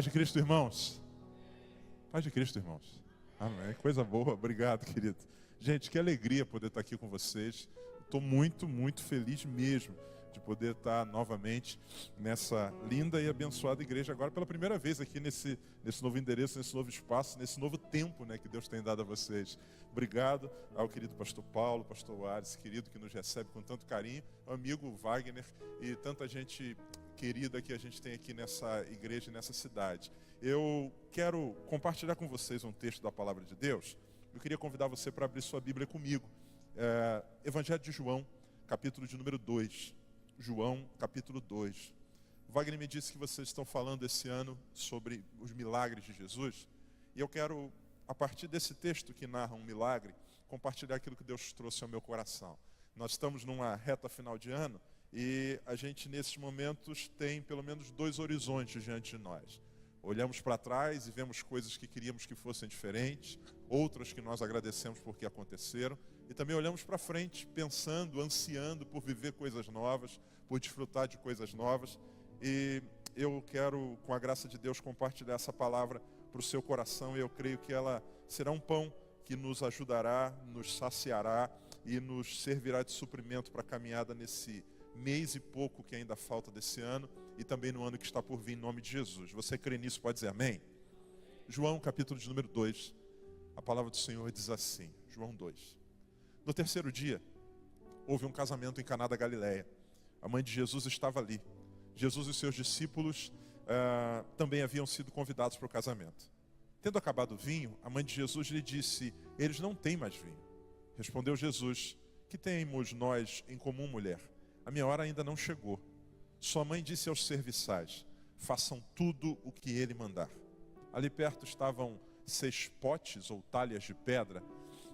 Paz de Cristo, irmãos. Paz de Cristo, irmãos. Amém. Coisa boa. Obrigado, querido. Gente, que alegria poder estar aqui com vocês. Estou muito, muito feliz mesmo de poder estar novamente nessa linda e abençoada igreja, agora pela primeira vez aqui nesse novo endereço, nesse novo espaço, nesse novo tempo, né, que Deus tem dado a vocês. Obrigado ao querido pastor Paulo, pastor Ares, querido, que nos recebe com tanto carinho, ao amigo Wagner e tanta gente querida que a gente tem aqui nessa igreja, nessa cidade. Eu quero compartilhar com vocês um texto da palavra de Deus. Eu queria convidar você para abrir sua Bíblia comigo. Evangelho de João, capítulo de número 2. João, capítulo 2. O Wagner me disse que vocês estão falando esse ano sobre os milagres de Jesus. E eu quero, a partir desse texto que narra um milagre, compartilhar aquilo que Deus trouxe ao meu coração. Nós estamos numa reta final de ano e a gente, nesses momentos, tem pelo menos dois horizontes diante de nós. Olhamos para trás e vemos coisas que queríamos que fossem diferentes, outras que nós agradecemos porque aconteceram, e também olhamos para frente, pensando, ansiando por viver coisas novas, por desfrutar de coisas novas. E eu quero, com a graça de Deus, compartilhar essa palavra para o seu coração, e eu creio que ela será um pão que nos ajudará, nos saciará e nos servirá de suprimento para a caminhada nesse mês e pouco que ainda falta desse ano e também no ano que está por vir, em nome de Jesus. Você crê nisso? Pode dizer amém? João, capítulo de número 2, a palavra do Senhor diz assim, João 2. No terceiro dia, houve um casamento em Caná da Galileia. A mãe de Jesus estava ali. Jesus e seus discípulos também haviam sido convidados para o casamento. Tendo acabado o vinho, a mãe de Jesus lhe disse, eles não têm mais vinho. Respondeu Jesus, que temos nós em comum, mulher? A minha hora ainda não chegou. Sua mãe disse aos serviçais, façam tudo o que ele mandar. Ali perto estavam 6 potes ou talhas de pedra,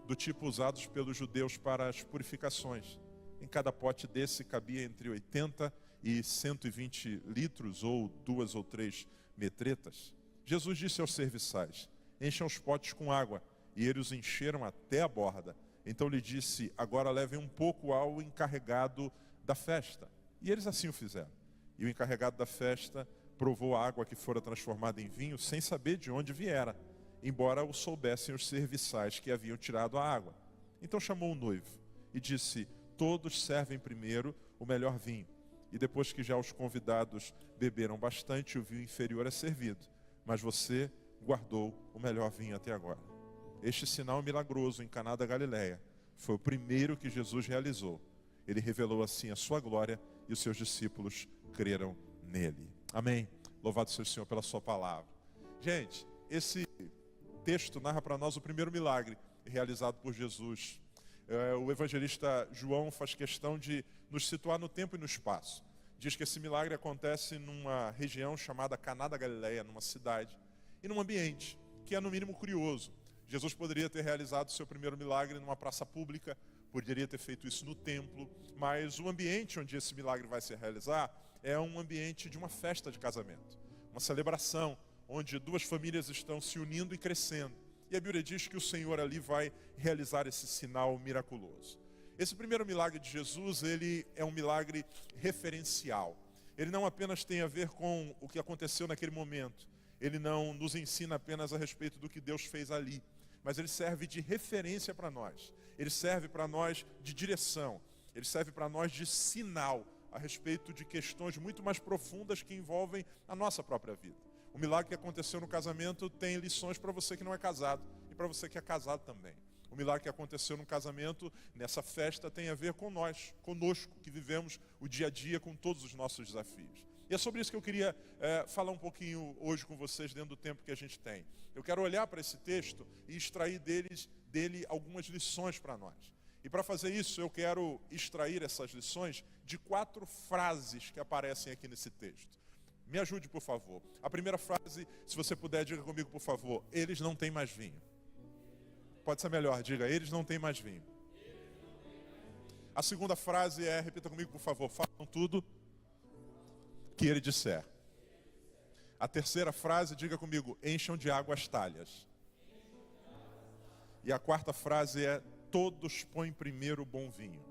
do tipo usados pelos judeus para as purificações. Em cada pote desse cabia entre 80 e 120 litros ou 2 ou 3 metretas. Jesus disse aos serviçais, encham os potes com água, e eles os encheram até a borda. Então lhe disse, agora levem um pouco ao encarregado da festa. E eles assim o fizeram. E o encarregado da festa provou a água que fora transformada em vinho, sem saber de onde viera, embora o soubessem os serviçais que haviam tirado a água. Então chamou o noivo e disse, todos servem primeiro o melhor vinho. E depois que já os convidados beberam bastante, o vinho inferior é servido. Mas você guardou o melhor vinho até agora. Este sinal milagroso em Caná da Galileia foi o primeiro que Jesus realizou. Ele revelou assim a sua glória e os seus discípulos creram nele. Amém. Louvado seja o Senhor pela sua palavra. Gente, esse texto narra para nós o primeiro milagre realizado por Jesus. O evangelista João faz questão de nos situar no tempo e no espaço. Diz que esse milagre acontece numa região chamada Caná da Galileia, numa cidade, e num ambiente que é no mínimo curioso. Jesus poderia ter realizado o seu primeiro milagre numa praça pública, poderia ter feito isso no templo, mas o ambiente onde esse milagre vai se realizar é um ambiente de uma festa de casamento, uma celebração, onde duas famílias estão se unindo e crescendo. E a Bíblia diz que o Senhor ali vai realizar esse sinal miraculoso. Esse primeiro milagre de Jesus, ele é um milagre referencial. Ele não apenas tem a ver com o que aconteceu naquele momento. Ele não nos ensina apenas a respeito do que Deus fez ali, mas ele serve de referência para nós. Ele serve para nós de direção. Ele serve para nós de sinal a respeito de questões muito mais profundas que envolvem a nossa própria vida. O milagre que aconteceu no casamento tem lições para você que não é casado e para você que é casado também. O milagre que aconteceu no casamento, nessa festa, tem a ver com nós, conosco, que vivemos o dia a dia com todos os nossos desafios. E é sobre isso que eu queria falar um pouquinho hoje com vocês, dentro do tempo que a gente tem. Eu quero olhar para esse texto e extrair dele algumas lições para nós. E para fazer isso, eu quero extrair essas lições de 4 frases que aparecem aqui nesse texto. Me ajude, por favor. A primeira frase, se você puder, diga comigo, por favor. Eles não têm mais vinho. Pode ser melhor, diga, eles não têm mais vinho. A segunda frase é, repita comigo, por favor, façam tudo que ele disser. A terceira frase, diga comigo, encham de água as talhas. E a quarta frase é, todos põem primeiro o bom vinho.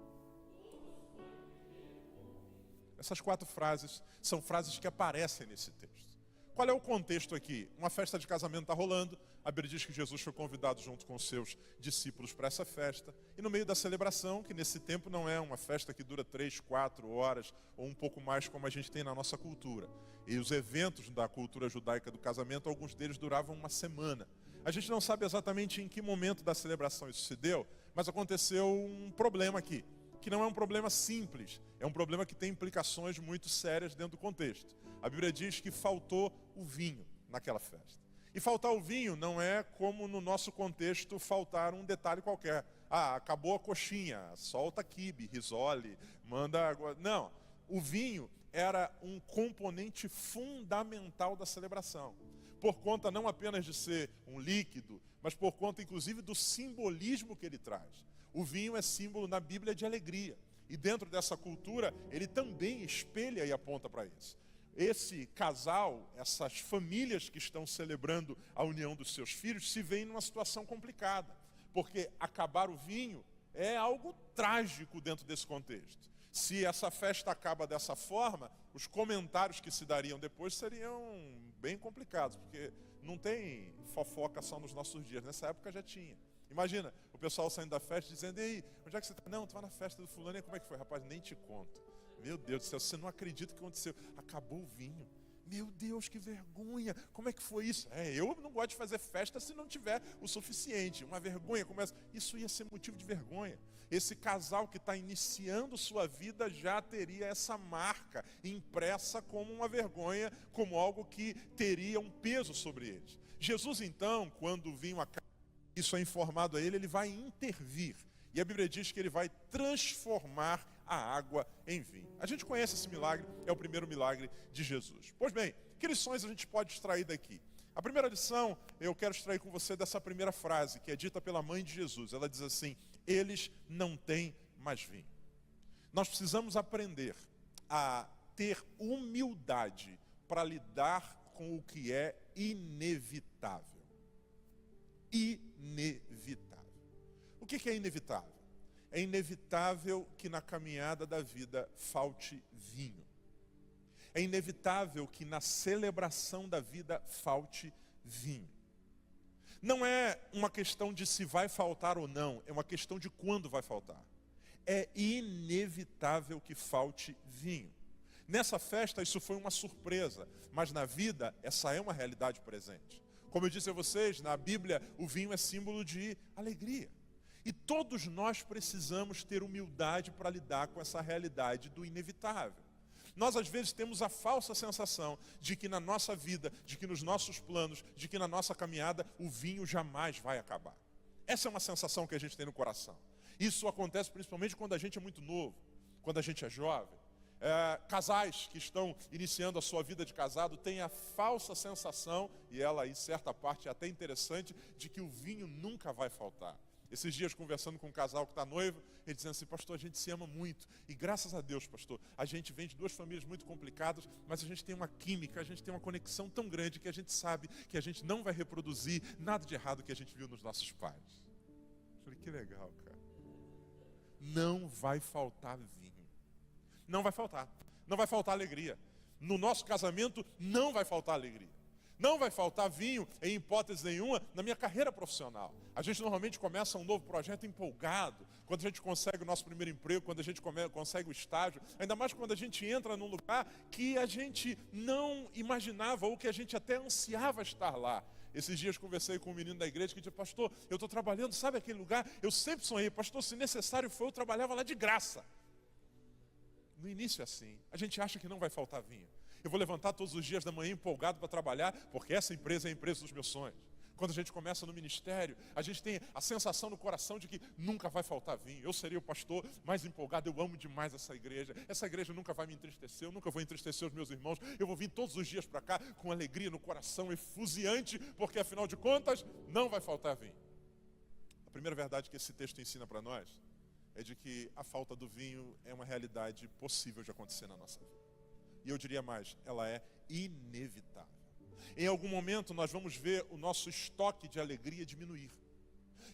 Essas 4 frases são frases que aparecem nesse texto. Qual é o contexto aqui? Uma festa de casamento está rolando. A Bíblia diz que Jesus foi convidado junto com os seus discípulos para essa festa. E no meio da celebração, que nesse tempo não é uma festa que dura 3, 4 horas ou um pouco mais como a gente tem na nossa cultura. E os eventos da cultura judaica do casamento, alguns deles duravam uma semana. A gente não sabe exatamente em que momento da celebração isso se deu, mas aconteceu um problema aqui, que não é um problema simples, é um problema que tem implicações muito sérias dentro do contexto. A Bíblia diz que faltou o vinho naquela festa. E faltar o vinho não é como no nosso contexto faltar um detalhe qualquer. Ah, acabou a coxinha, solta quibe, risole, manda água. Não, o vinho era um componente fundamental da celebração. Por conta não apenas de ser um líquido, mas por conta inclusive do simbolismo que ele traz. O vinho é símbolo na Bíblia de alegria. E dentro dessa cultura, ele também espelha e aponta para isso. Esse casal, essas famílias que estão celebrando a união dos seus filhos, se veem numa situação complicada. Porque acabar o vinho é algo trágico dentro desse contexto. Se essa festa acaba dessa forma, os comentários que se dariam depois seriam bem complicados. Porque não tem fofoca só nos nossos dias. Nessa época já tinha. Imagina, o pessoal saindo da festa dizendo: ei, onde é que você está? Não, estou na festa do fulano. E como é que foi? Rapaz, nem te conto. Meu Deus do céu, você não acredita o que aconteceu. Acabou o vinho. Meu Deus, que vergonha. Como é que foi isso? Eu não gosto de fazer festa se não tiver o suficiente. Uma vergonha como essa. Isso ia ser motivo de vergonha. Esse casal que está iniciando sua vida já teria essa marca impressa como uma vergonha, como algo que teria um peso sobre eles. Jesus, então, quando o vinho acaba, isso é informado a ele, ele vai intervir. E a Bíblia diz que ele vai transformar a água em vinho. A gente conhece esse milagre, é o primeiro milagre de Jesus. Pois bem, que lições a gente pode extrair daqui? A primeira lição, eu quero extrair com você dessa primeira frase, que é dita pela mãe de Jesus. Ela diz assim: eles não têm mais vinho. Nós precisamos aprender a ter humildade para lidar com o que é inevitável. Inevitável. O que é inevitável? É inevitável que na caminhada da vida falte vinho. É inevitável que na celebração da vida falte vinho. Não é uma questão de se vai faltar ou não, é uma questão de quando vai faltar. É inevitável que falte vinho. Nessa festa isso foi uma surpresa, mas na vida essa é uma realidade presente. Como eu disse a vocês, na Bíblia o vinho é símbolo de alegria. E todos nós precisamos ter humildade para lidar com essa realidade do inevitável. Nós às vezes temos a falsa sensação de que na nossa vida, de que nos nossos planos, de que na nossa caminhada o vinho jamais vai acabar. Essa é uma sensação que a gente tem no coração. Isso acontece principalmente quando a gente é muito novo, quando a gente é jovem. Casais que estão iniciando a sua vida de casado têm a falsa sensação, e ela em certa parte é até interessante, de que o vinho nunca vai faltar. Esses dias conversando com um casal que está noivo, ele dizendo assim: pastor, a gente se ama muito. E graças a Deus, pastor, a gente vem de duas famílias muito complicadas, mas a gente tem uma química, a gente tem uma conexão tão grande que a gente sabe que a gente não vai reproduzir nada de errado que a gente viu nos nossos pais. Eu falei, que legal, cara. Não vai faltar vinho. Não vai faltar. Não vai faltar alegria. No nosso casamento não vai faltar alegria. Não vai faltar vinho, em hipótese nenhuma, na minha carreira profissional. A gente normalmente começa um novo projeto empolgado, quando a gente consegue o nosso primeiro emprego, quando a gente consegue o estágio, ainda mais quando a gente entra num lugar que a gente não imaginava ou que a gente até ansiava estar lá. Esses dias conversei com um menino da igreja que disse: pastor, eu estou trabalhando, sabe aquele lugar? Eu sempre sonhei, pastor, se necessário for, eu trabalhava lá de graça. No início é assim, a gente acha que não vai faltar vinho. Eu vou levantar todos os dias da manhã empolgado para trabalhar, porque essa empresa é a empresa dos meus sonhos. Quando a gente começa no ministério, a gente tem a sensação no coração de que nunca vai faltar vinho. Eu serei o pastor mais empolgado, eu amo demais essa igreja nunca vai me entristecer, eu nunca vou entristecer os meus irmãos, eu vou vir todos os dias para cá com alegria no coração, efusiante, porque afinal de contas, não vai faltar vinho. A primeira verdade que esse texto ensina para nós é de que a falta do vinho é uma realidade possível de acontecer na nossa vida. E eu diria mais, ela é inevitável. Em algum momento nós vamos ver o nosso estoque de alegria diminuir.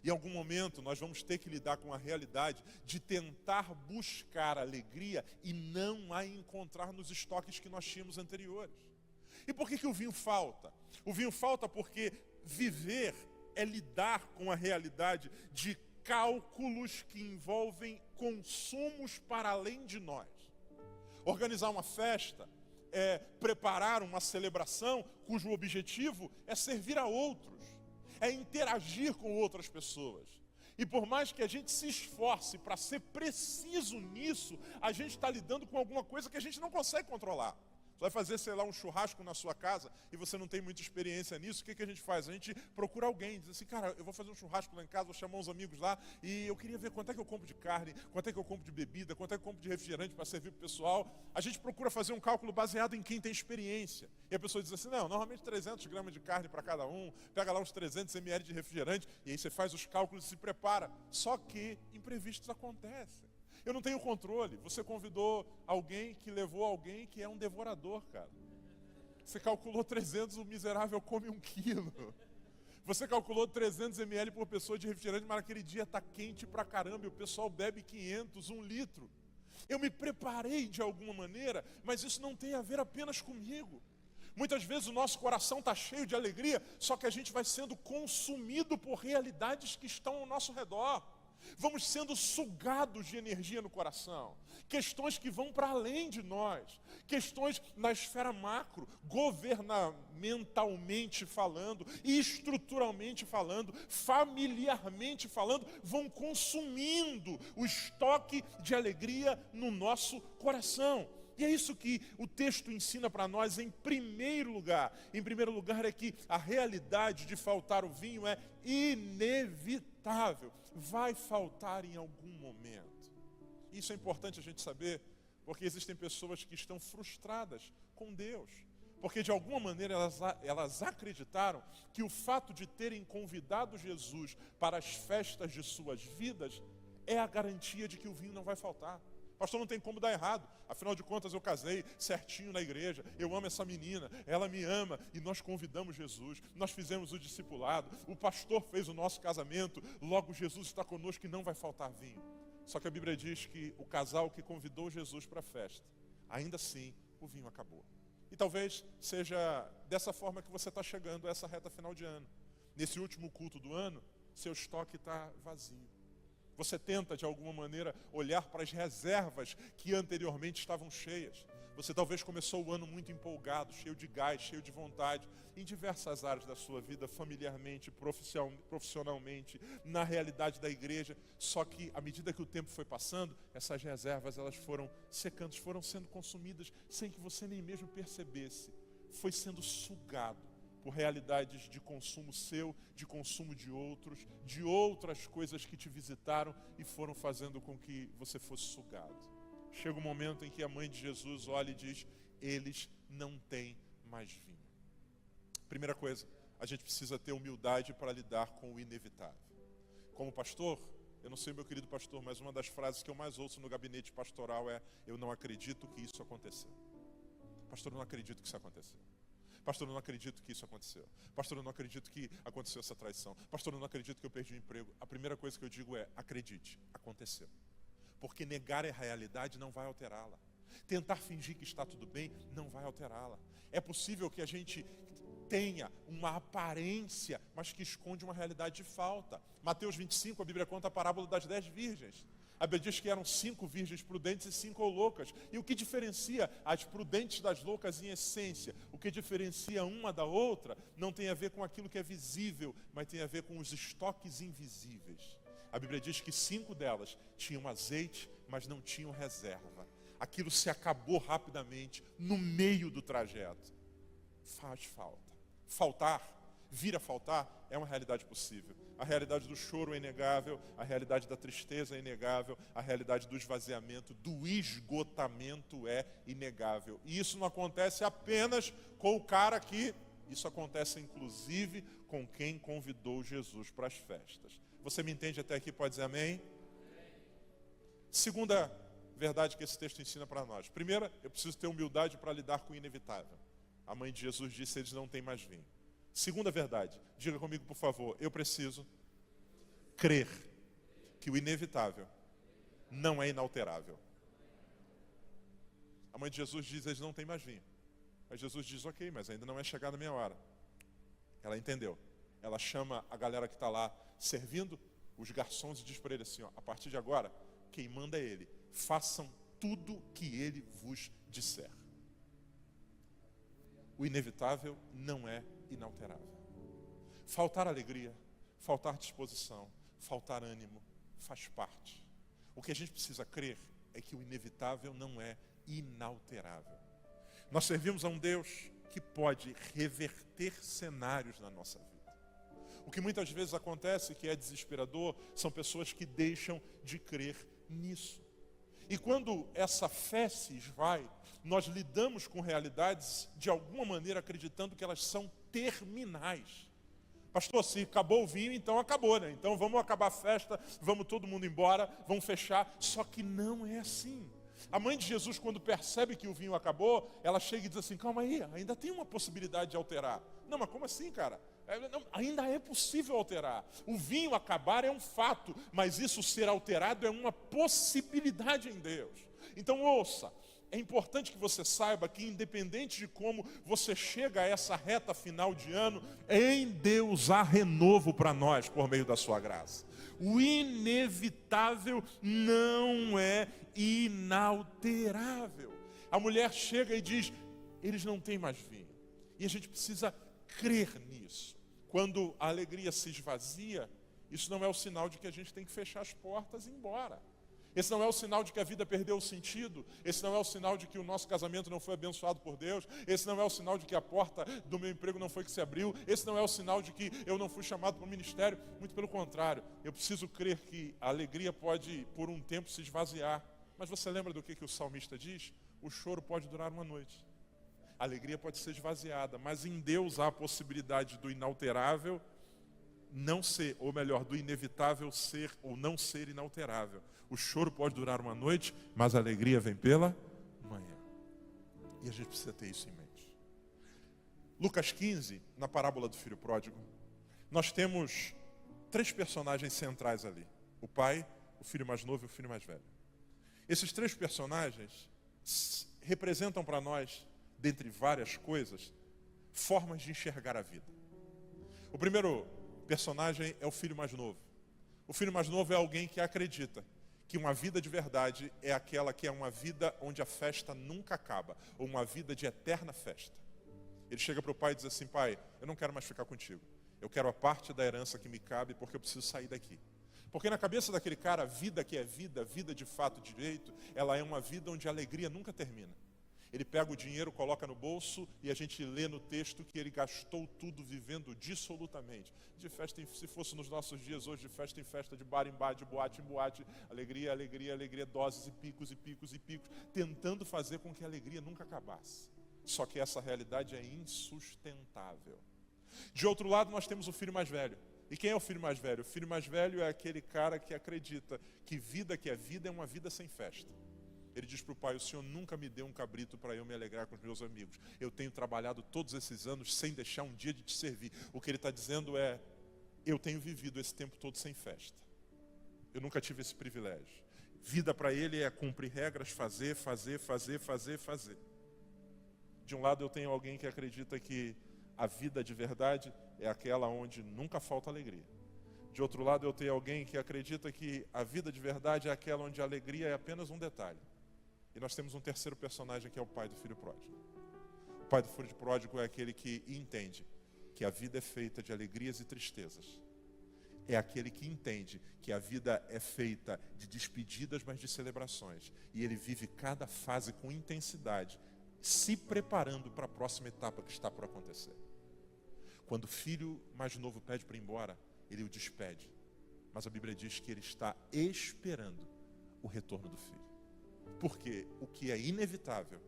Em algum momento nós vamos ter que lidar com a realidade de tentar buscar alegria e não a encontrar nos estoques que nós tínhamos anteriores. E por que o vinho falta? O vinho falta porque viver é lidar com a realidade de cálculos que envolvem consumos para além de nós. Organizar uma festa é preparar uma celebração cujo objetivo é servir a outros, é interagir com outras pessoas. E por mais que a gente se esforce para ser preciso nisso, a gente está lidando com alguma coisa que a gente não consegue controlar. Você vai fazer, sei lá, um churrasco na sua casa e você não tem muita experiência nisso, o que a gente faz? A gente procura alguém, diz assim, cara, eu vou fazer um churrasco lá em casa, vou chamar uns amigos lá e eu queria ver quanto é que eu compro de carne, quanto é que eu compro de bebida, quanto é que eu compro de refrigerante para servir para o pessoal. A gente procura fazer um cálculo baseado em quem tem experiência. E a pessoa diz assim, não, normalmente 300 gramas de carne para cada um, pega lá uns 300 ml de refrigerante e aí você faz os cálculos e se prepara. Só que imprevistos acontecem. Eu não tenho controle. Você convidou alguém que levou alguém que é um devorador, cara. Você calculou 300, o miserável come 1 quilo. Você calculou 300 ml por pessoa de refrigerante, mas naquele dia está quente pra caramba e o pessoal bebe 500, 1 litro. Eu me preparei de alguma maneira, mas isso não tem a ver apenas comigo. Muitas vezes o nosso coração está cheio de alegria, só que a gente vai sendo consumido por realidades que estão ao nosso redor. Vamos sendo sugados de energia no coração. Questões que vão para além de nós. Questões na esfera macro, governamentalmente falando, estruturalmente falando, familiarmente falando, vão consumindo o estoque de alegria no nosso coração. E é isso que o texto ensina para nós em primeiro lugar. Em primeiro lugar é que a realidade de faltar o vinho é inevitável. Vai faltar em algum momento. Isso é importante a gente saber, porque existem pessoas que estão frustradas com Deus. Porque de alguma maneira elas acreditaram que o fato de terem convidado Jesus para as festas de suas vidas é a garantia de que o vinho não vai faltar. Pastor, não tem como dar errado. Afinal de contas, eu casei certinho na igreja. Eu amo essa menina, ela me ama. E nós convidamos Jesus, nós fizemos o discipulado. O pastor fez o nosso casamento. Logo, Jesus está conosco e não vai faltar vinho. Só que a Bíblia diz que o casal que convidou Jesus para a festa, ainda assim, o vinho acabou. E talvez seja dessa forma que você está chegando a essa reta final de ano. Nesse último culto do ano, seu estoque está vazio. Você tenta, de alguma maneira, olhar para as reservas que anteriormente estavam cheias. Você talvez começou o ano muito empolgado, cheio de gás, cheio de vontade, em diversas áreas da sua vida, familiarmente, profissionalmente, na realidade da igreja. Só que, à medida que o tempo foi passando, essas reservas elas foram secando, foram sendo consumidas, sem que você nem mesmo percebesse. Foi sendo sugado por realidades de consumo seu, de consumo de outros, de outras coisas que te visitaram e foram fazendo com que você fosse sugado. Chega um momento em que a mãe de Jesus olha e diz, eles não têm mais vinho. Primeira coisa, a gente precisa ter humildade para lidar com o inevitável. Como pastor, eu não sei, meu querido pastor, mas uma das frases que eu mais ouço no gabinete pastoral é, eu não acredito que isso aconteceu. Pastor, eu não acredito que isso aconteceu. Pastor, eu não acredito que isso aconteceu. Pastor, eu não acredito que aconteceu essa traição. Pastor, eu não acredito que eu perdi o emprego. A primeira coisa que eu digo é, acredite, aconteceu. Porque negar a realidade não vai alterá-la. Tentar fingir que está tudo bem não vai alterá-la. É possível que a gente tenha uma aparência, mas que esconde uma realidade de falta. Mateus 25, a Bíblia conta a parábola das 10 virgens. A Bíblia diz que eram 5 virgens prudentes e 5 loucas. E o que diferencia as prudentes das loucas em essência? O que diferencia uma da outra não tem a ver com aquilo que é visível, mas tem a ver com os estoques invisíveis. A Bíblia diz que 5 delas tinham azeite, mas não tinham reserva. Aquilo se acabou rapidamente, no meio do trajeto. Faz falta. Faltar, vir a faltar, é uma realidade possível. A realidade do choro é inegável, a realidade da tristeza é inegável, a realidade do esvaziamento, do esgotamento é inegável. E isso não acontece apenas com o cara que, isso acontece inclusive com quem convidou Jesus para as festas. Você me entende até aqui? Pode dizer amém? Segunda verdade que esse texto ensina para nós. Primeira, eu preciso ter humildade para lidar com o inevitável. A mãe de Jesus disse, eles não têm mais vinho. Segunda verdade, diga comigo por favor, eu preciso crer que o inevitável não é inalterável. A mãe de Jesus diz, eles não têm mais vinho. Aí Jesus diz, ok, mas ainda não é chegada a minha hora. Ela entendeu. Ela chama a galera que está lá servindo, os garçons, e diz para ele assim, ó, a partir de agora, quem manda é ele. Façam tudo que ele vos disser. O inevitável não é inalterável. Faltar alegria, faltar disposição, faltar ânimo, faz parte. O que a gente precisa crer é que o inevitável não é inalterável. Nós servimos a um Deus que pode reverter cenários na nossa vida. O que muitas vezes acontece, que é desesperador, são pessoas que deixam de crer nisso. E quando essa fé se esvai, nós lidamos com realidades de alguma maneira acreditando que elas são terminais. Pastor, se acabou o vinho, então acabou, né? Então vamos acabar a festa, vamos todo mundo embora, vamos fechar. Só que não é assim. A mãe de Jesus, quando percebe que o vinho acabou, ela chega e diz assim, calma aí, ainda tem uma possibilidade de alterar. Não, mas como assim, cara? Ainda é possível alterar. O vinho acabar é um fato, mas isso ser alterado é uma possibilidade em Deus. Então ouça, é importante que você saiba que independente de como você chega a essa reta final de ano, em Deus há renovo para nós por meio da sua graça. O inevitável não é inalterável. A mulher chega e diz, eles não têm mais vinho. E a gente precisa crer nisso. Quando a alegria se esvazia, isso não é o sinal de que a gente tem que fechar as portas e ir embora. Esse não é o sinal de que a vida perdeu o sentido. Esse não é o sinal de que o nosso casamento não foi abençoado por Deus. Esse não é o sinal de que a porta do meu emprego não foi que se abriu. Esse não é o sinal de que eu não fui chamado para o ministério. Muito pelo contrário, eu preciso crer que a alegria pode, por um tempo, se esvaziar. Mas você lembra do que o salmista diz? O choro pode durar uma noite. A alegria pode ser esvaziada, mas em Deus há a possibilidade do inalterável não ser, ou melhor, do inevitável ser ou não ser inalterável. O choro pode durar uma noite, mas a alegria vem pela manhã. E a gente precisa ter isso em mente. Lucas 15, na parábola do filho pródigo, nós temos 3 personagens centrais ali. O pai, o filho mais novo e o filho mais velho. Esses 3 personagens representam para nós, dentre várias coisas, formas de enxergar a vida. O primeiro personagem é o filho mais novo. O filho mais novo é alguém que acredita que uma vida de verdade é aquela que é uma vida onde a festa nunca acaba, ou uma vida de eterna festa. Ele chega para o pai e diz assim, pai, eu não quero mais ficar contigo. Eu quero a parte da herança que me cabe porque eu preciso sair daqui. Porque na cabeça daquele cara, a vida que é vida, vida de fato direito, ela é uma vida onde a alegria nunca termina. Ele pega o dinheiro, coloca no bolso e a gente lê no texto que ele gastou tudo vivendo dissolutamente. De festa, se fosse nos nossos dias hoje, de festa em festa, de bar em bar, de boate em boate, alegria, alegria, alegria, doses e picos e picos e picos, tentando fazer com que a alegria nunca acabasse. Só que essa realidade é insustentável. De outro lado, nós temos o filho mais velho. E quem é o filho mais velho? O filho mais velho é aquele cara que acredita que vida que é vida é uma vida sem festa. Ele diz para o pai, o senhor nunca me deu um cabrito para eu me alegrar com os meus amigos. Eu tenho trabalhado todos esses anos sem deixar um dia de te servir. O que ele está dizendo é, eu tenho vivido esse tempo todo sem festa. Eu nunca tive esse privilégio. Vida para ele é cumprir regras, fazer. De um lado eu tenho alguém que acredita que a vida de verdade é aquela onde nunca falta alegria. De outro lado eu tenho alguém que acredita que a vida de verdade é aquela onde a alegria é apenas um detalhe. E nós temos um terceiro personagem que é o pai do filho pródigo. O pai do filho pródigo é aquele que entende que a vida é feita de alegrias e tristezas. É aquele que entende que a vida é feita de despedidas, mas de celebrações. E ele vive cada fase com intensidade, se preparando para a próxima etapa que está por acontecer. Quando o filho mais novo pede para ir embora, ele o despede. Mas a Bíblia diz que ele está esperando o retorno do filho. Porque o que é inevitável,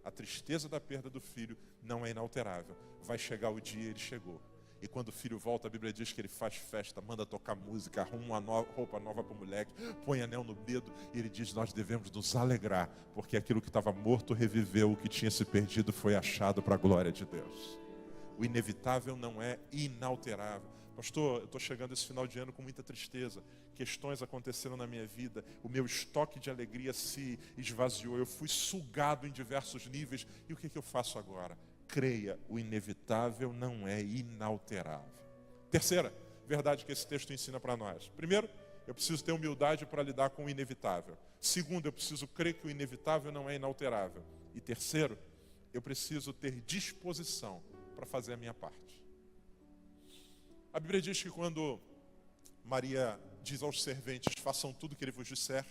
a tristeza da perda do filho, não é inalterável. Vai chegar o dia, ele chegou. E quando o filho volta, a Bíblia diz que ele faz festa, manda tocar música, arruma uma roupa nova para o moleque, põe anel no dedo, e ele diz, nós devemos nos alegrar, porque aquilo que estava morto reviveu, o que tinha se perdido foi achado para a glória de Deus. O inevitável não é inalterável. Pastor, eu estou chegando esse final de ano com muita tristeza. Questões aconteceram na minha vida. O meu estoque de alegria se esvaziou. Eu fui sugado em diversos níveis. E o que eu faço agora? creia, o inevitável não é inalterável. Terceira verdade que esse texto ensina para nós. Primeiro, eu preciso ter humildade para lidar com o inevitável. Segundo, eu preciso crer que o inevitável não é inalterável. E terceiro, eu preciso ter disposição para fazer a minha parte. A Bíblia diz que quando Maria diz aos serventes, façam tudo o que ele vos disser,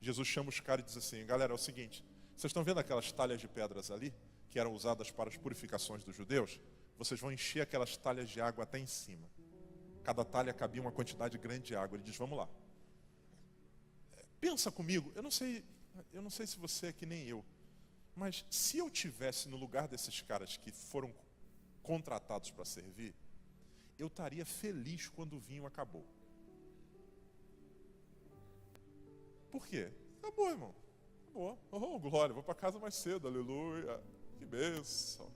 Jesus chama os caras e diz assim, galera, é o seguinte, vocês estão vendo aquelas talhas de pedras ali, que eram usadas para as purificações dos judeus? Vocês vão encher aquelas talhas de água até em cima. Cada talha cabia uma quantidade grande de água. Ele diz, vamos lá. Pensa comigo, eu não sei se você é que nem eu, mas se eu tivesse no lugar desses caras que foram contratados para servir, eu estaria feliz quando o vinho acabou. Por quê? Acabou, irmão. Acabou. Oh, glória, vou para casa mais cedo, aleluia. Que bênção.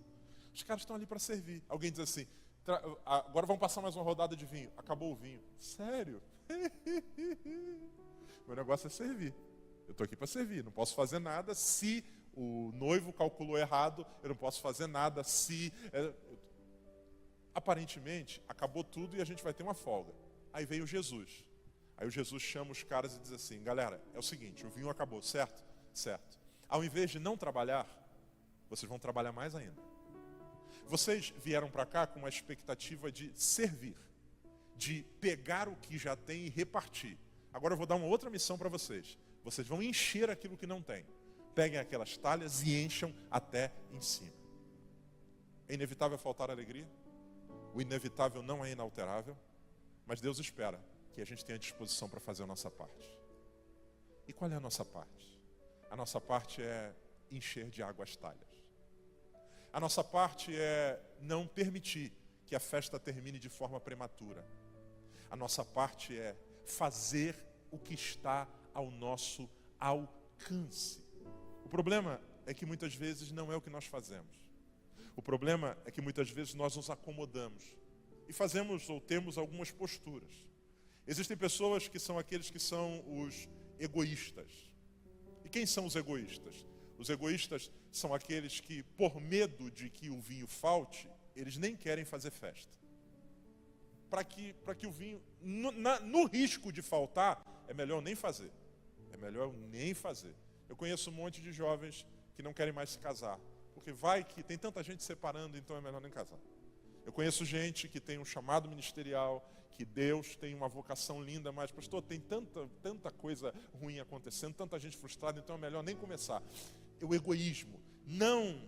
Os caras estão ali para servir. Alguém diz assim, agora vamos passar mais uma rodada de vinho. Acabou o vinho. Sério? Meu negócio é servir. Eu estou aqui para servir. Não posso fazer nada se o noivo calculou errado. Eu não posso fazer nada se... Aparentemente, acabou tudo e a gente vai ter uma folga. Aí veio Jesus. Aí o Jesus chama os caras e diz assim, galera, é o seguinte, o vinho acabou, certo? Certo. Ao invés de não trabalhar, vocês vão trabalhar mais ainda. Vocês vieram para cá com uma expectativa de servir, de pegar o que já tem e repartir. Agora eu vou dar uma outra missão para vocês. Vocês vão encher aquilo que não tem. Peguem aquelas talhas e encham até em cima. É inevitável faltar alegria? O inevitável não é inalterável, mas Deus espera que a gente tenha disposição para fazer a nossa parte. E qual é a nossa parte? A nossa parte é encher de água as talhas. A nossa parte é não permitir que a festa termine de forma prematura. A nossa parte é fazer o que está ao nosso alcance. O problema é que muitas vezes não é o que nós fazemos. O problema é que muitas vezes nós nos acomodamos e fazemos ou temos algumas posturas. Existem pessoas que são aqueles que são os egoístas. E quem são os egoístas? Os egoístas são aqueles que, por medo de que o vinho falte, eles nem querem fazer festa. Para que o vinho, no risco de faltar, é melhor nem fazer. É melhor nem fazer. Eu conheço um monte de jovens que não querem mais se casar. Porque vai que tem tanta gente separando, então é melhor nem casar. Eu conheço gente que tem um chamado ministerial, que Deus tem uma vocação linda, mas, pastor, tem tanta coisa ruim acontecendo, tanta gente frustrada, então é melhor nem começar. O egoísmo, não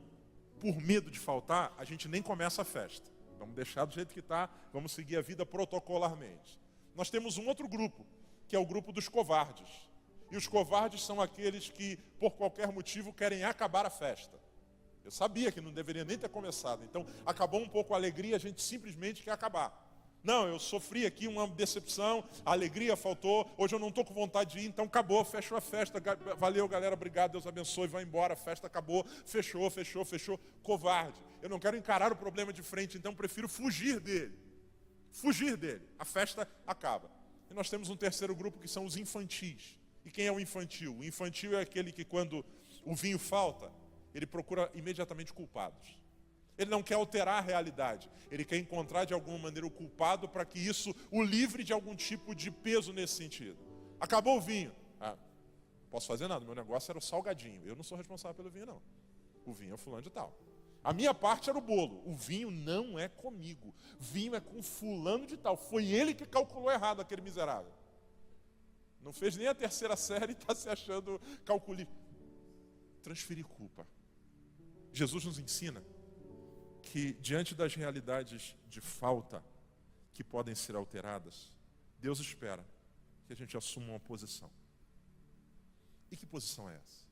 por medo de faltar, a gente nem começa a festa. Vamos deixar do jeito que está, vamos seguir a vida protocolarmente. Nós temos um outro grupo, que é o grupo dos covardes. E os covardes são aqueles que, por qualquer motivo, querem acabar a festa. Eu sabia que não deveria nem ter começado. Então, acabou um pouco a alegria, a gente simplesmente quer acabar. Não, eu sofri aqui uma decepção, a alegria faltou, hoje eu não estou com vontade de ir, então acabou, fechou a festa, valeu galera, obrigado, Deus abençoe, vai embora, a festa acabou, fechou. Covarde. Eu não quero encarar o problema de frente, então prefiro fugir dele. A festa acaba. E nós temos um terceiro grupo que são os infantis. E quem é o infantil? O infantil é aquele que quando o vinho falta, ele procura imediatamente culpados. Ele não quer alterar a realidade. Ele quer encontrar de alguma maneira o culpado para que isso o livre de algum tipo de peso nesse sentido. Acabou o vinho. Não posso fazer nada. Meu negócio era o salgadinho. Eu não sou responsável pelo vinho, não. O vinho é o fulano de tal. A minha parte era o bolo. O vinho não é comigo. Vinho é com fulano de tal. Foi ele que calculou errado, aquele miserável. Não fez nem a terceira série e está se achando calculista. Transferir culpa. Jesus nos ensina que diante das realidades de falta que podem ser alteradas, Deus espera que a gente assuma uma posição. E que posição é essa?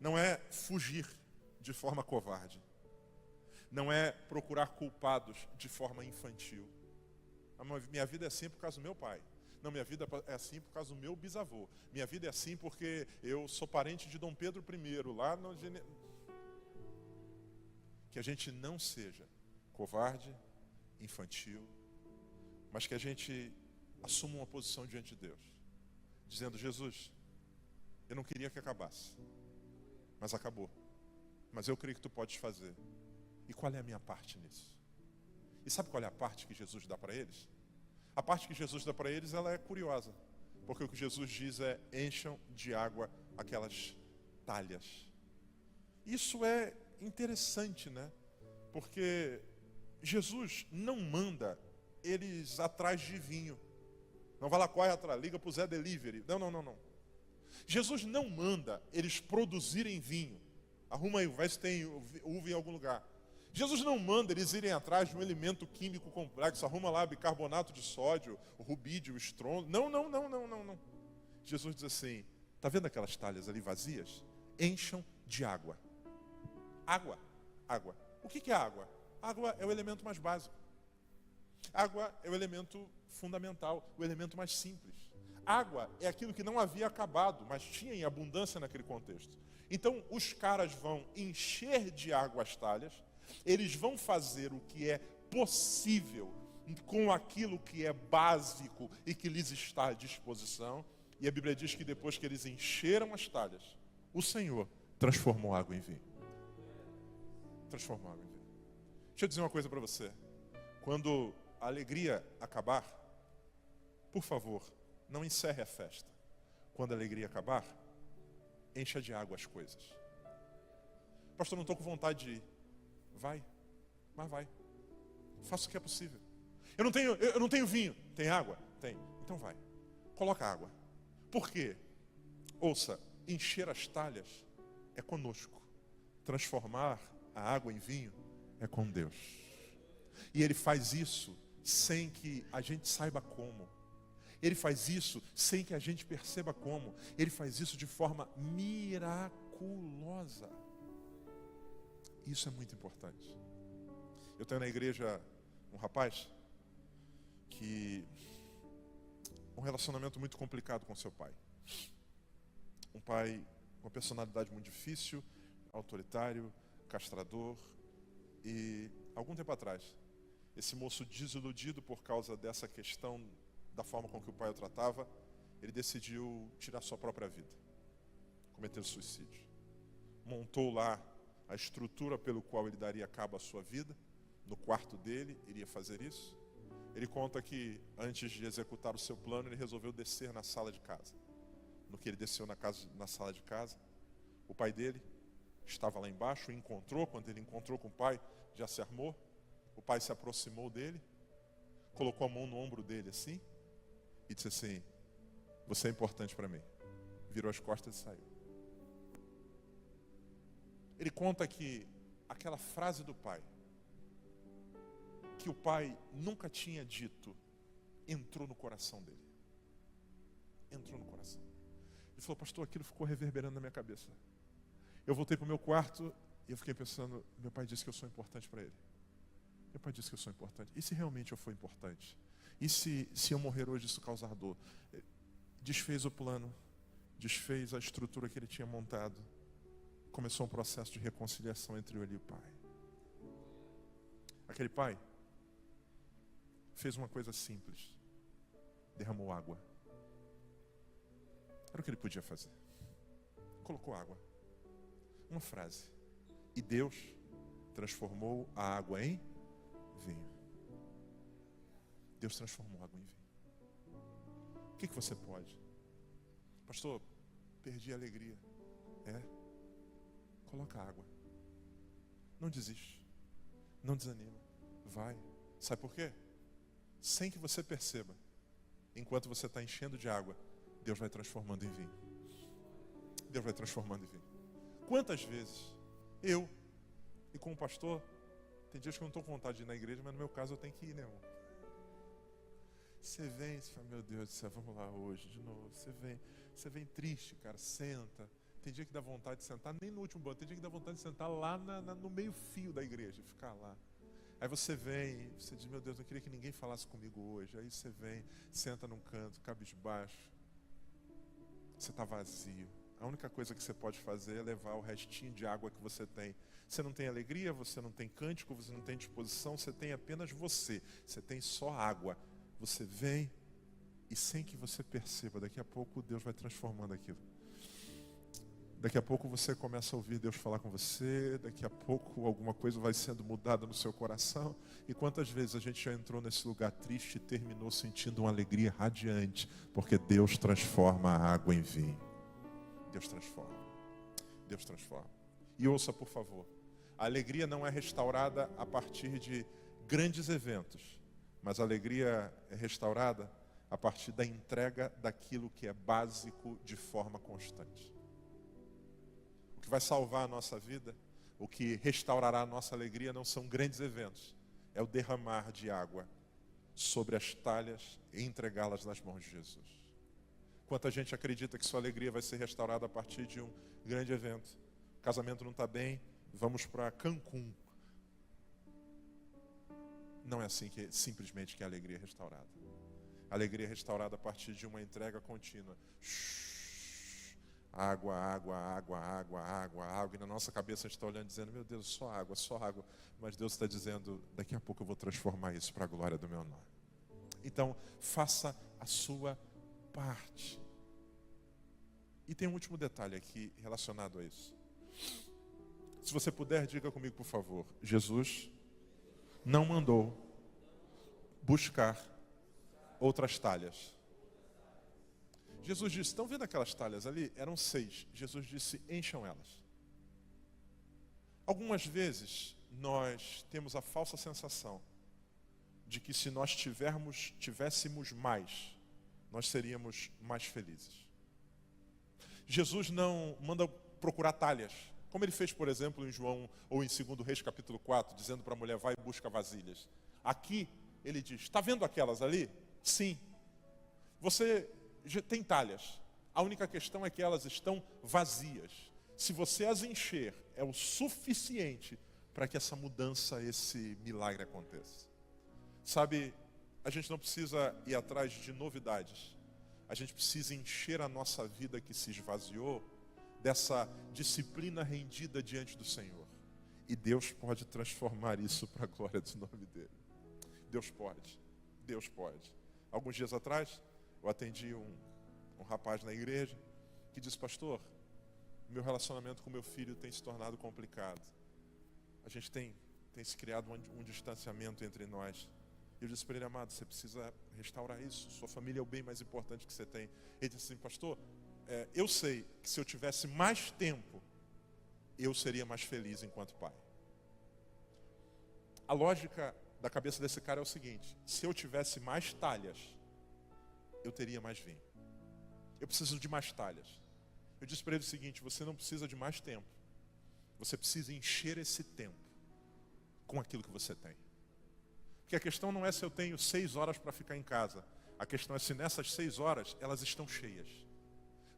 Não é fugir de forma covarde. Não é procurar culpados de forma infantil. Minha vida é assim por causa do meu pai. Não, minha vida é assim por causa do meu bisavô. Minha vida é assim porque eu sou parente de Dom Pedro I, lá no... Que a gente não seja covarde, infantil, mas que a gente assuma uma posição diante de Deus, dizendo, Jesus, eu não queria que acabasse, mas acabou. Mas eu creio que tu podes fazer. E qual é a minha parte nisso? E sabe qual é a parte que Jesus dá para eles? A parte que Jesus dá para eles, ela é curiosa. Porque o que Jesus diz é: encham de água aquelas talhas. Isso é interessante, né? Porque Jesus não manda eles atrás de vinho. Não vai lá, corre atrás, liga para o Zé Delivery. Não. Jesus não manda eles produzirem vinho. Arruma aí, vai se tem uva em algum lugar. Jesus não manda eles irem atrás de um elemento químico complexo. Arruma lá bicarbonato de sódio, o rubídio, o estronço. Não. Jesus diz assim: está vendo aquelas talhas ali vazias? Encham de água. Água. O que é água? Água é o elemento mais básico. Água é o elemento fundamental, o elemento mais simples. Água é aquilo que não havia acabado, mas tinha em abundância naquele contexto. Então, os caras vão encher de água as talhas, eles vão fazer o que é possível com aquilo que é básico e que lhes está à disposição. E a Bíblia diz que depois que eles encheram as talhas, o Senhor transformou a água em vinho. Transformou a água em vinho. Deixa eu dizer uma coisa para você. Quando a alegria acabar, por favor, não encerre a festa. Quando a alegria acabar, encha de água as coisas. Pastor, não estou com vontade de ir. Vai, mas vai. Faça o que é possível. Eu não tenho vinho. Tem água? Tem. Então vai. Coloca água. Por quê? Ouça, encher as talhas é conosco. Transformar a água em vinho é com Deus. E Ele faz isso sem que a gente saiba como. Ele faz isso sem que a gente perceba como. Ele faz isso de forma miraculosa. Isso é muito importante. Eu tenho na igreja um rapaz que um relacionamento muito complicado com seu pai. Um pai com uma personalidade muito difícil, autoritário, castrador. E algum tempo atrás, esse moço desiludido por causa dessa questão da forma com que o pai o tratava, ele decidiu tirar sua própria vida, cometer suicídio. Montou lá a estrutura pelo qual ele daria cabo à sua vida. No quarto dele, iria fazer isso. Ele conta que antes de executar o seu plano, ele resolveu descer na sala de casa. No que ele desceu na sala de casa, o pai dele estava lá embaixo, o encontrou. Quando ele encontrou com o pai, já se armou. O pai se aproximou dele, colocou a mão no ombro dele assim, e disse assim: você é importante para mim. Virou as costas e saiu. Ele conta que aquela frase do pai, que o pai nunca tinha dito, entrou no coração dele. Entrou no coração. Ele falou: pastor, aquilo ficou reverberando na minha cabeça. Eu voltei para o meu quarto e eu fiquei pensando: meu pai disse que eu sou importante para ele. Meu pai disse que eu sou importante. E se realmente eu for importante? E se eu morrer hoje isso causar dor? Desfez o plano, desfez a estrutura que ele tinha montado. Começou um processo de reconciliação entre ele e o pai. Aquele pai fez uma coisa simples: derramou água. Era o que ele podia fazer. Colocou água. Uma frase: e Deus transformou a água em vinho. Deus transformou a água em vinho. O que você pode? Pastor, perdi a alegria. Coloca água. Não desiste. Não desanima. Vai. Sabe por quê? Sem que você perceba, enquanto você está enchendo de água, Deus vai transformando em vinho. Deus vai transformando em vinho. Quantas vezes eu, e como pastor, tem dias que eu não estou com vontade de ir na igreja, mas no meu caso eu tenho que ir, né, irmão? Você vem e fala: meu Deus do céu, vamos lá hoje de novo. Você vem triste, cara, senta. Tem dia que dá vontade de sentar nem no último banco, tem dia que dá vontade de sentar lá no meio fio da igreja, ficar lá. Aí você vem, você diz: meu Deus, eu queria que ninguém falasse comigo hoje. Aí você vem, senta num canto, cabisbaixo. Você está vazio. A única coisa que você pode fazer é levar o restinho de água que você tem. Você não tem alegria, você não tem cântico, você não tem disposição, você tem apenas você. Você tem só água. Você vem e sem que você perceba, daqui a pouco Deus vai transformando aquilo. Daqui a pouco você começa a ouvir Deus falar com você, daqui a pouco alguma coisa vai sendo mudada no seu coração. E quantas vezes a gente já entrou nesse lugar triste e terminou sentindo uma alegria radiante, porque Deus transforma a água em vinho. Deus transforma. Deus transforma. E ouça, por favor, a alegria não é restaurada a partir de grandes eventos, mas a alegria é restaurada a partir da entrega daquilo que é básico de forma constante. O que vai salvar a nossa vida, o que restaurará a nossa alegria não são grandes eventos, é o derramar de água sobre as talhas e entregá-las nas mãos de Jesus. Quanta gente acredita que sua alegria vai ser restaurada a partir de um grande evento. O casamento não está bem, vamos para Cancún. Não é assim que simplesmente que a alegria é restaurada. A alegria é restaurada a partir de uma entrega contínua. Água, água, água, água, água, água. E na nossa cabeça a gente está olhando dizendo, meu Deus, só água, só água. Mas Deus está dizendo, daqui a pouco eu vou transformar isso para a glória do meu nome. Então, faça a sua parte. E tem um último detalhe aqui relacionado a isso. Se você puder, diga comigo, por favor. Jesus não mandou buscar outras talhas. Jesus disse, estão vendo aquelas talhas ali? Eram 6. Jesus disse, encham elas. Algumas vezes nós temos a falsa sensação de que se nós tivéssemos mais, nós seríamos mais felizes. Jesus não manda procurar talhas, como ele fez, por exemplo, em João ou em 2 Reis capítulo 4, dizendo para a mulher, vai e busca vasilhas. Aqui ele diz, está vendo aquelas ali? Sim. Você tem talhas. A única questão é que elas estão vazias. Se você as encher, é o suficiente para que essa mudança, esse milagre aconteça. Sabe, a gente não precisa ir atrás de novidades. A gente precisa encher a nossa vida que se esvaziou dessa disciplina rendida diante do Senhor. E Deus pode transformar isso para a glória do nome dele. Deus pode. Deus pode. Alguns dias atrás, eu atendi um rapaz na igreja que disse, pastor, meu relacionamento com meu filho tem se tornado complicado. A gente tem se criado um distanciamento entre nós. Eu disse para ele, amado, você precisa restaurar isso. Sua família é o bem mais importante que você tem. Ele disse assim, pastor, eu sei que se eu tivesse mais tempo, eu seria mais feliz enquanto pai. A lógica da cabeça desse cara é o seguinte, se eu tivesse mais talhas, eu teria mais vinho. Eu preciso de mais talhas. Eu disse para ele o seguinte, você não precisa de mais tempo. Você precisa encher esse tempo com aquilo que você tem. Porque a questão não é se eu tenho 6 horas para ficar em casa. A questão é se nessas 6 horas elas estão cheias.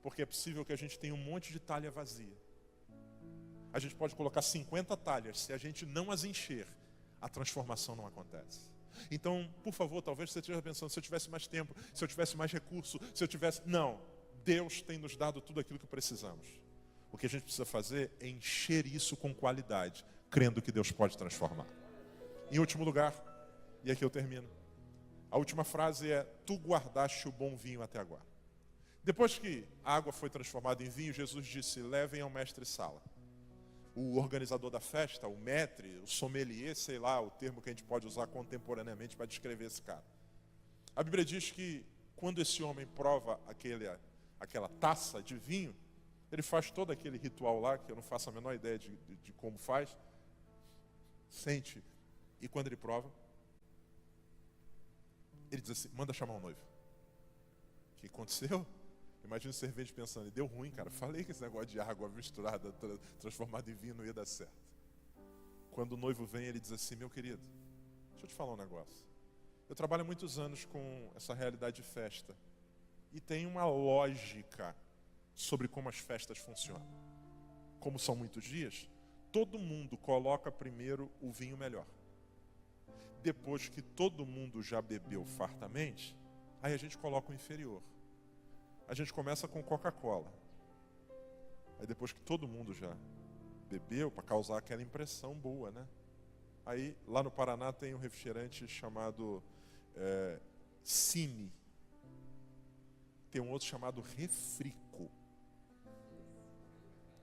Porque é possível que a gente tenha um monte de talha vazia. A gente pode colocar 50 talhas. Se a gente não as encher, a transformação não acontece. Então, por favor, talvez você esteja pensando, se eu tivesse mais tempo, se eu tivesse mais recurso, se eu tivesse... Não, Deus tem nos dado tudo aquilo que precisamos. O que a gente precisa fazer é encher isso com qualidade, crendo que Deus pode transformar. Em último lugar, e aqui eu termino, a última frase é, tu guardaste o bom vinho até agora. Depois que a água foi transformada em vinho, Jesus disse, levem ao mestre-sala. O organizador da festa, o maître, o sommelier, sei lá, o termo que a gente pode usar contemporaneamente para descrever esse cara. A Bíblia diz que quando esse homem prova aquela taça de vinho, ele faz todo aquele ritual lá, que eu não faço a menor ideia de como faz, sente, e quando ele prova, ele diz assim, manda chamar o noivo. O que aconteceu? Imagina o servente pensando, deu ruim, cara. Falei que esse negócio de água misturada, transformada em vinho, não ia dar certo. Quando o noivo vem, ele diz assim, meu querido, deixa eu te falar um negócio. Eu trabalho há muitos anos com essa realidade de festa. E tem uma lógica sobre como as festas funcionam. Como são muitos dias, todo mundo coloca primeiro o vinho melhor. Depois que todo mundo já bebeu fartamente, aí a gente coloca o inferior. A gente começa com Coca-Cola. Aí depois que todo mundo já bebeu, para causar aquela impressão boa, né? Aí lá no Paraná tem um refrigerante chamado Cine. Tem um outro chamado Refrico.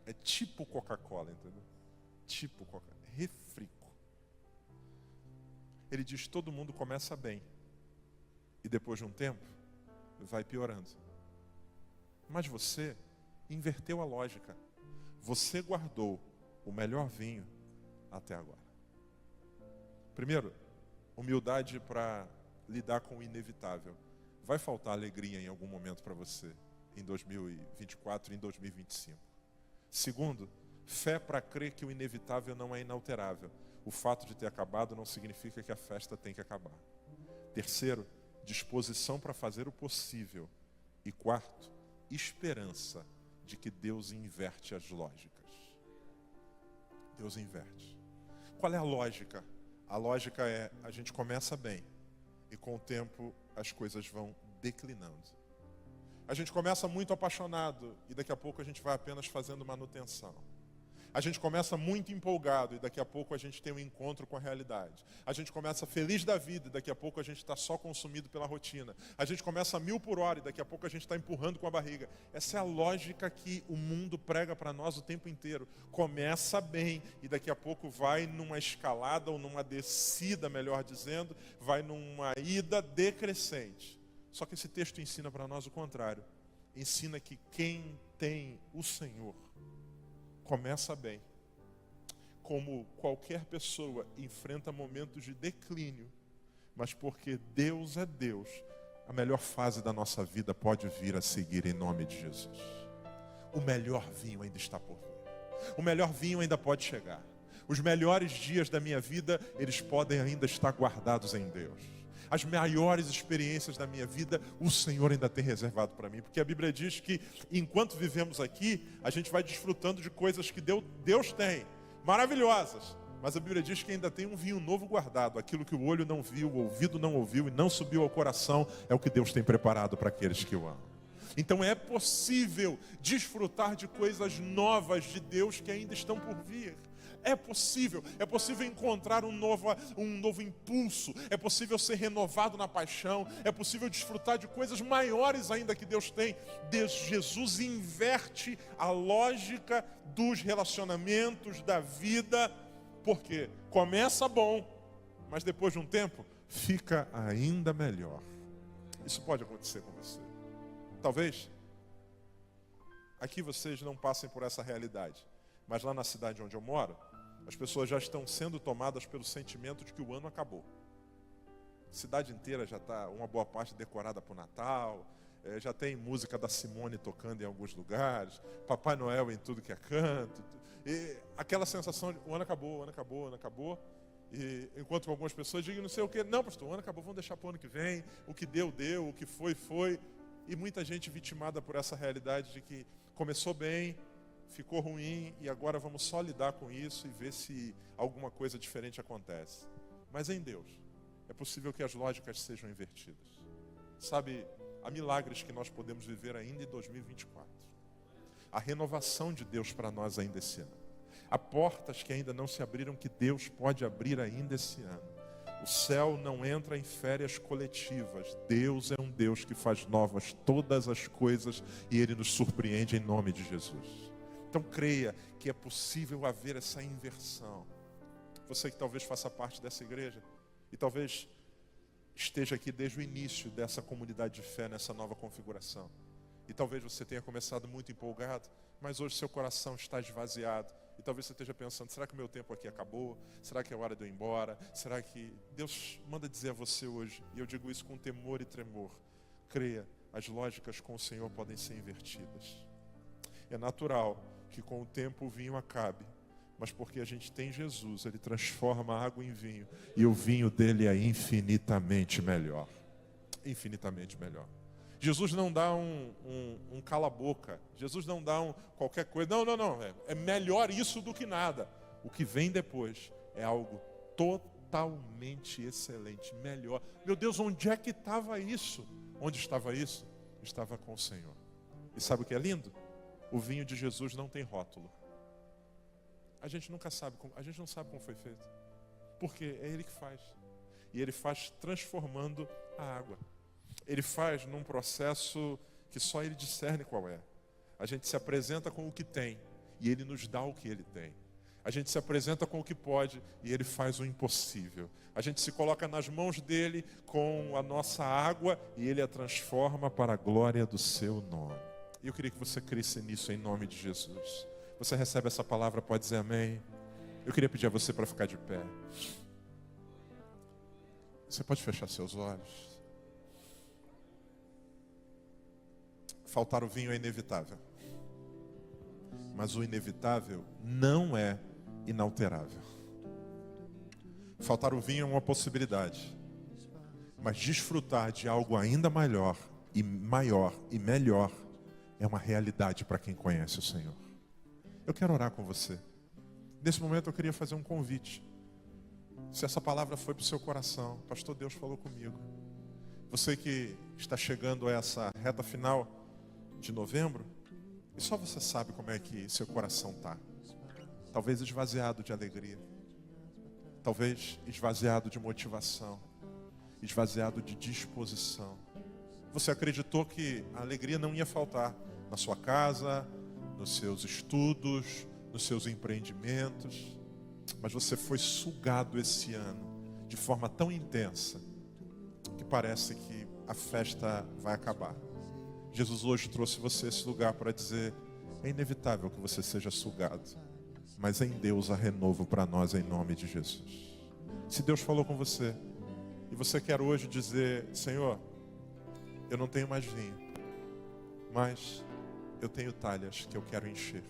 É tipo Coca-Cola, entendeu? Tipo Coca-Cola. Refrico. Ele diz, todo mundo começa bem. E depois de um tempo, vai piorando. Mas você inverteu a lógica. Você guardou o melhor vinho até agora. Primeiro, humildade para lidar com o inevitável. Vai faltar alegria em algum momento para você em 2024 e em 2025. Segundo, fé para crer que o inevitável não é inalterável. O fato de ter acabado não significa que a festa tem que acabar. Terceiro, disposição para fazer o possível. E quarto, esperança de que Deus inverte as lógicas. Deus inverte. Qual é a lógica? A lógica é, a gente começa bem e com o tempo as coisas vão declinando. A gente começa muito apaixonado e daqui a pouco a gente vai apenas fazendo manutenção. A gente começa muito empolgado e daqui a pouco a gente tem um encontro com a realidade. A gente começa feliz da vida e daqui a pouco a gente está só consumido pela rotina. A gente começa a 1000 por hora e daqui a pouco a gente está empurrando com a barriga. Essa é a lógica que o mundo prega para nós o tempo inteiro. Começa bem e daqui a pouco vai numa escalada ou numa descida, melhor dizendo, vai numa ida decrescente. Só que esse texto ensina para nós o contrário. Ensina que quem tem o Senhor começa bem. Como qualquer pessoa enfrenta momentos de declínio, mas porque Deus é Deus, a melhor fase da nossa vida pode vir a seguir em nome de Jesus. O melhor vinho ainda está por vir. O melhor vinho ainda pode chegar. Os melhores dias da minha vida, eles podem ainda estar guardados em Deus. As maiores experiências da minha vida, o Senhor ainda tem reservado para mim. Porque a Bíblia diz que, enquanto vivemos aqui, a gente vai desfrutando de coisas que Deus tem, maravilhosas. Mas a Bíblia diz que ainda tem um vinho novo guardado. Aquilo que o olho não viu, o ouvido não ouviu e não subiu ao coração, é o que Deus tem preparado para aqueles que o amam. Então é possível desfrutar de coisas novas de Deus que ainda estão por vir. É possível encontrar um novo impulso, é possível ser renovado na paixão, é possível desfrutar de coisas maiores ainda que Deus tem. Jesus inverte a lógica dos relacionamentos, da vida, porque começa bom, mas depois de um tempo fica ainda melhor. Isso pode acontecer com você. Talvez aqui vocês não passem por essa realidade, mas lá na cidade onde eu moro, as pessoas já estão sendo tomadas pelo sentimento de que o ano acabou. A cidade inteira já está, uma boa parte decorada para o Natal, já tem música da Simone tocando em alguns lugares, Papai Noel em tudo que é canto. E aquela sensação de o ano acabou, o ano acabou, o ano acabou. E enquanto algumas pessoas dizem não sei o quê, não pastor, o ano acabou, vamos deixar para o ano que vem, o que deu, o que foi. E muita gente vitimada por essa realidade de que começou bem, ficou ruim e agora vamos só lidar com isso e ver se alguma coisa diferente acontece. Mas em Deus, é possível que as lógicas sejam invertidas. Sabe, há milagres que nós podemos viver ainda em 2024. A renovação de Deus para nós ainda esse ano. Há portas que ainda não se abriram que Deus pode abrir ainda esse ano. O céu não entra em férias coletivas. Deus é um Deus que faz novas todas as coisas e Ele nos surpreende em nome de Jesus. Então creia que é possível haver essa inversão. Você que talvez faça parte dessa igreja e talvez esteja aqui desde o início dessa comunidade de fé, nessa nova configuração. E talvez você tenha começado muito empolgado, mas hoje seu coração está esvaziado. E talvez você esteja pensando, será que o meu tempo aqui acabou? Será que é hora de eu ir embora? Será que Deus manda dizer a você hoje, e eu digo isso com temor e tremor, creia, as lógicas com o Senhor podem ser invertidas. É natural que com o tempo o vinho acabe, mas porque a gente tem Jesus, Ele transforma a água em vinho, e o vinho dele é infinitamente melhor. Infinitamente melhor. Jesus não dá um cala-boca. Jesus não dá qualquer coisa. Não. É melhor isso do que nada. O que vem depois é algo totalmente excelente, melhor. Meu Deus, onde é que estava isso? Onde estava isso? Estava com o Senhor. E sabe o que é lindo? O vinho de Jesus não tem rótulo. A gente não sabe como foi feito. Porque é Ele que faz. E Ele faz transformando a água. Ele faz num processo que só Ele discerne qual é. A gente se apresenta com o que tem e Ele nos dá o que Ele tem. A gente se apresenta com o que pode e Ele faz o impossível. A gente se coloca nas mãos dEle com a nossa água e Ele a transforma para a glória do seu nome. E eu queria que você cresça nisso em nome de Jesus. Você recebe essa palavra, pode dizer amém? Eu queria pedir a você para ficar de pé. Você pode fechar seus olhos. Faltar o vinho é inevitável. Mas o inevitável não é inalterável. Faltar o vinho é uma possibilidade. Mas desfrutar de algo ainda maior e melhor é uma realidade para quem conhece o Senhor. Eu quero orar com você. Nesse momento eu queria fazer um convite. Se essa palavra foi para o seu coração, pastor, Deus falou comigo. Você que está chegando a essa reta final de novembro, e só você sabe como é que seu coração está. Talvez esvaziado de alegria. Talvez esvaziado de motivação. Esvaziado de disposição. Você acreditou que a alegria não ia faltar na sua casa, nos seus estudos, nos seus empreendimentos. Mas você foi sugado esse ano de forma tão intensa que parece que a festa vai acabar. Jesus hoje trouxe você a esse lugar para dizer: é inevitável que você seja sugado, mas em Deus há renovo para nós em nome de Jesus. Se Deus falou com você e você quer hoje dizer: Senhor, eu não tenho mais vinho, mas eu tenho talhas que eu quero encher.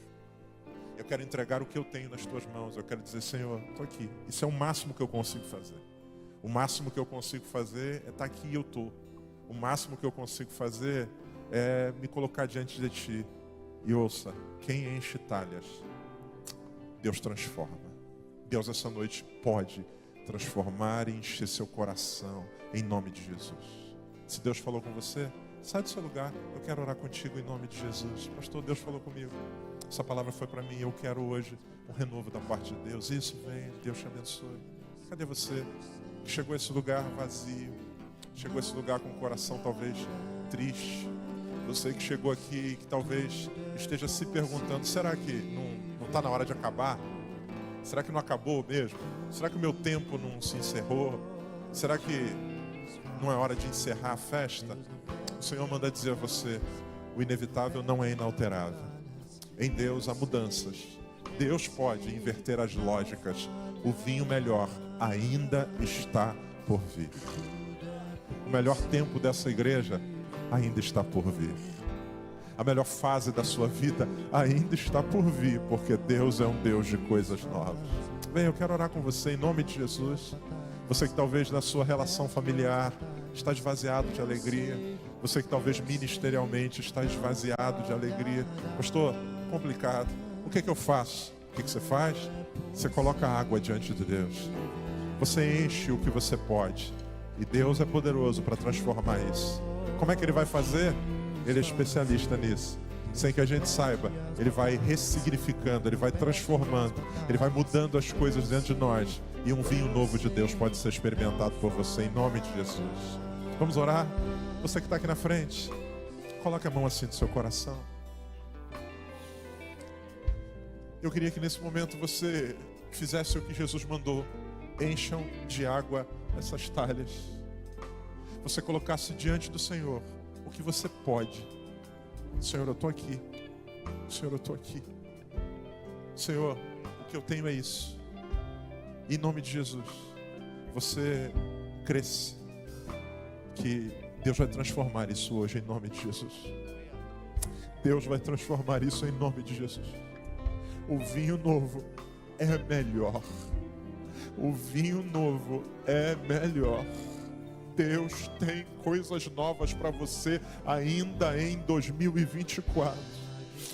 Eu quero entregar o que eu tenho nas tuas mãos. Eu quero dizer: Senhor, estou aqui. Isso é o máximo que eu consigo fazer. O máximo que eu consigo fazer é estar aqui e eu estou. O máximo que eu consigo fazer é me colocar diante de Ti. E ouça, quem enche talhas, Deus transforma. Deus essa noite pode transformar e encher seu coração em nome de Jesus. Se Deus falou com você, sai do seu lugar. Eu quero orar contigo em nome de Jesus. Pastor, Deus falou comigo. Essa palavra foi para mim. Eu quero hoje um renovo da parte de Deus. Isso, vem. Deus te abençoe. Cadê você que chegou a esse lugar vazio? Chegou a esse lugar com o coração talvez triste. Você que chegou aqui que talvez esteja se perguntando: será que não está na hora de acabar? Será que não acabou mesmo? Será que o meu tempo não se encerrou? Será que não é hora de encerrar a festa? O Senhor manda dizer a você: o inevitável não é inalterável. Em Deus há mudanças. Deus pode inverter as lógicas. O vinho melhor ainda está por vir. O melhor tempo dessa igreja ainda está por vir. A melhor fase da sua vida ainda está por vir, porque Deus é um Deus de coisas novas. Bem, eu quero orar com você em nome de Jesus. Você que talvez na sua relação familiar está esvaziado de alegria. Você que talvez ministerialmente está esvaziado de alegria. Pastor, complicado. O que é que eu faço? O que você faz? Você coloca água diante de Deus. Você enche o que você pode. E Deus é poderoso para transformar isso. Como é que Ele vai fazer? Ele é especialista nisso. Sem que a gente saiba, Ele vai ressignificando, Ele vai transformando, Ele vai mudando as coisas dentro de nós. E um vinho novo de Deus pode ser experimentado por você em nome de Jesus. Vamos orar? Você que está aqui na frente, coloque a mão assim no seu coração. Eu queria que nesse momento você fizesse o que Jesus mandou. Encham de água essas talhas. Você colocasse diante do Senhor o que você pode. Senhor, eu estou aqui. Senhor, eu estou aqui. Senhor, o que eu tenho é isso. Em nome de Jesus, você cresce que Deus vai transformar isso hoje em nome de Jesus. Deus vai transformar isso em nome de Jesus. O vinho novo é melhor. O vinho novo é melhor. Deus tem coisas novas para você ainda em 2024.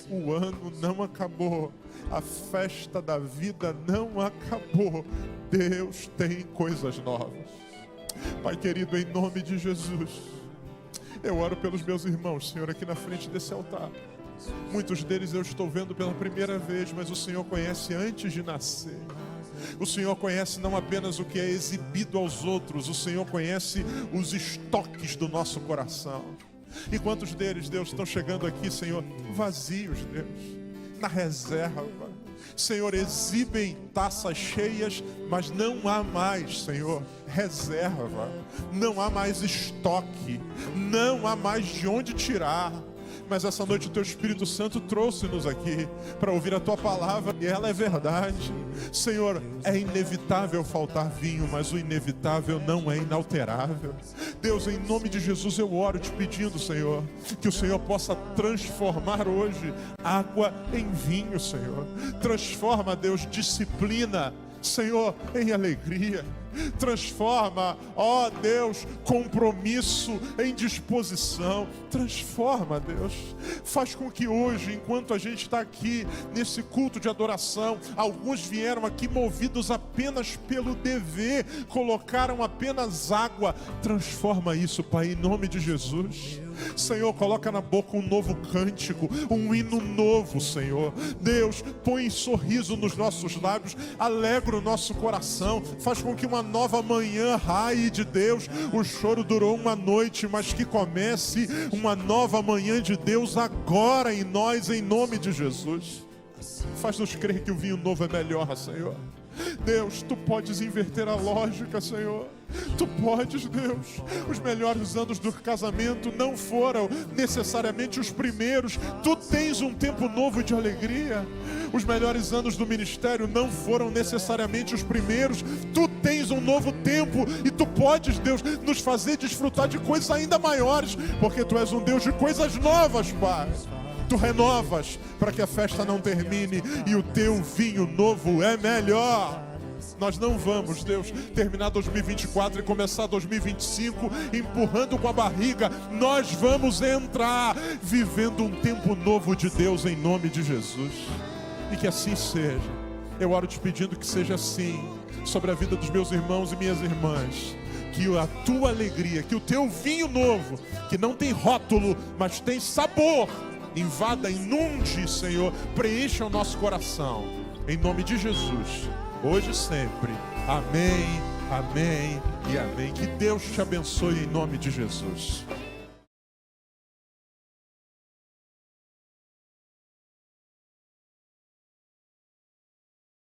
O ano não acabou. A festa da vida não acabou. Deus tem coisas novas. Pai querido, em nome de Jesus, eu oro pelos meus irmãos, Senhor, aqui na frente desse altar. Muitos deles eu estou vendo pela primeira vez, mas o Senhor conhece antes de nascer. O Senhor conhece não apenas o que é exibido aos outros, o Senhor conhece os estoques do nosso coração. E quantos deles, Deus, estão chegando aqui, Senhor, vazios, Deus, na reserva. Senhor, exibem taças cheias, mas não há mais, Senhor, reserva. Não há mais estoque. Não há mais de onde tirar. Mas essa noite o Teu Espírito Santo trouxe-nos aqui para ouvir a Tua palavra, e ela é verdade. Senhor, é inevitável faltar vinho, mas o inevitável não é inalterável. Deus, em nome de Jesus eu oro te pedindo, Senhor, que o Senhor possa transformar hoje água em vinho, Senhor. Transforma, Deus, disciplina, Senhor, em alegria. Transforma, ó Deus, compromisso em disposição. Transforma, Deus. Faz com que hoje, enquanto a gente está aqui nesse culto de adoração, alguns vieram aqui movidos apenas pelo dever, colocaram apenas água. Transforma isso, Pai, em nome de Jesus. Senhor, coloca na boca um novo cântico, um hino novo, Senhor. Deus, põe sorriso nos nossos lábios, alegra o nosso coração, faz com que uma nova manhã raie de Deus. O choro durou uma noite, mas que comece uma nova manhã de Deus agora em nós, em nome de Jesus. Faz-nos crer que o vinho novo é melhor, Senhor. Deus, Tu podes inverter a lógica, Senhor. Tu podes, Deus. Os melhores anos do casamento não foram necessariamente os primeiros. Tu tens um tempo novo de alegria. Os melhores anos do ministério não foram necessariamente os primeiros. Tu tens um novo tempo e Tu podes, Deus, nos fazer desfrutar de coisas ainda maiores, porque Tu és um Deus de coisas novas, Pai. Tu renovas para que a festa não termine, e o Teu vinho novo é melhor. Nós não vamos, Deus, terminar 2024 e começar 2025 empurrando com a barriga. Nós vamos entrar vivendo um tempo novo de Deus em nome de Jesus. E que assim seja. Eu oro te pedindo que seja assim sobre a vida dos meus irmãos e minhas irmãs. Que a Tua alegria, que o Teu vinho novo, que não tem rótulo, mas tem sabor, invada, inunde, Senhor, preencha o nosso coração, em nome de Jesus, hoje e sempre. Amém, amém e amém. Que Deus te abençoe em nome de Jesus.